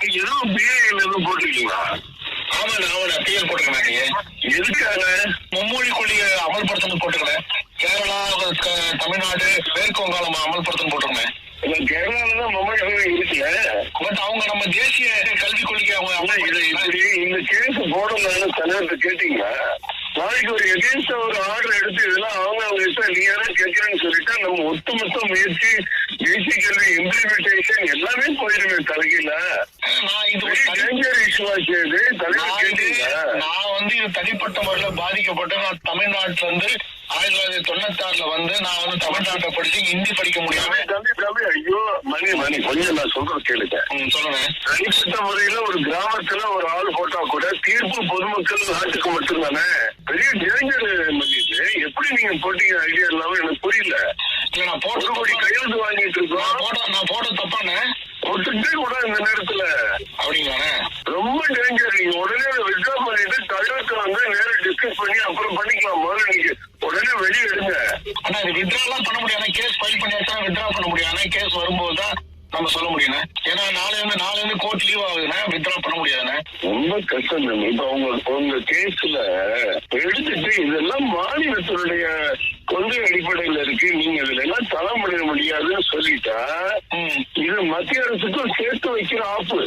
எதுவும் பிஏல எதுவும் போட்டிருக்கீங்களா? ஆமாண்ணா பிஎல் போட்டுக்கிறேன். நீங்க எதுக்காக? மும்மொழி கொள்கையை அமல்படுத்தணும் போட்டுக்கிறேன். கேரளா, தமிழ்நாடு, மேற்கு வங்காளம் அமல்படுத்தணும் போட்டுக்கிறேன். கேரளாலதான் மொபைல் இருக்குல்ல. பட் அவங்க நம்ம தேசிய கல்விக் கொள்கை அவங்க இப்படி இந்த கேஸ் போடலான்னு தலைவர்கிட்ட கேட்டீங்களா? நாளைக்கு ஒரு எகென்ஸ்டா ஒரு ஆர்டர் எடுத்து இதெல்லாம் அவங்க இஷ்டம் நீ யாரும் கேட்கிறேன்னு சொல்லிட்டா நம்ம ஒட்டுமொத்த முயற்சி தேசிய கல்வி இம்ப்ளிமெண்டேஷன் எல்லாமே போயிடுமே தலைகீழ. நான் இது தனிப்பட்ட முறையில பாதிக்கப்பட்டு நான் தமிழ்நாட்டுல இருந்து 1996 நான் தமிழ்நாட்டை படிச்சு ஹிந்தி படிக்க முடியாம. தம்பி ஐயோ மணி கொஞ்சம் நான் சொல்றது கேளுங்க. சொல்லுங்க. தனிப்பட்ட முறையில ஒரு கிராமத்துல ஒரு ஆள் போட்டா கூட தீர்ப்பு பொதுமக்கள் நாட்டுக்கு மட்டும்தானே. பெரிய டேஞ்சர் பண்ணிட்டு எப்படி நீங்க போட்டீங்க ஐடியா இல்லாம எனக்கு புரியல. நான் போட்டு கோடி கையெழுத்து வாங்கிட்டு இருக்கோம். நான் போட்ட தப்பானே ஒத்துட்டே கூட இந்த நேரத்துல அப்படிங்களாண்ணே ரொம்ப டேஞ்சர். நீங்க உடனே வித்ட்ரா பண்ணிட்டு தலைவர்கிட்ட நேரம் டிஸ்கஸ் பண்ணி அப்புறம் பண்ணிக்கலாம். முதல்ல நீங்க உடனே வெளியே எடுங்க. ஆனா இது வித்ட்ரா எல்லாம் பண்ண முடியாது. கேஸ் ஃபைல் பண்ணியாச்சா வித்ட்ரா பண்ண முடியும். ஆனா கேஸ் வரும்போதுதான் நம்ம சொல்ல முடியும். ஏன்னா நாளையில கோர்ட் லீவ் ஆகுதுன்னா வித்ட்ரா பண்ண முடியாதுண்ணே. ரொம்ப கஷ்டம். இப்ப உங்க கேஸ்ல எடுத்துட்டு இதெல்லாம் மாநிலத்தினுடைய கொள்கை அடிப்படையில இருக்கு. நீங்க இதுல எல்லாம் தலைமுடிய முடியாதுன்னு சொல்லிட்டா இது மத்திய அரசுக்கும் சேர்த்து வைக்கிற ஆப்பு.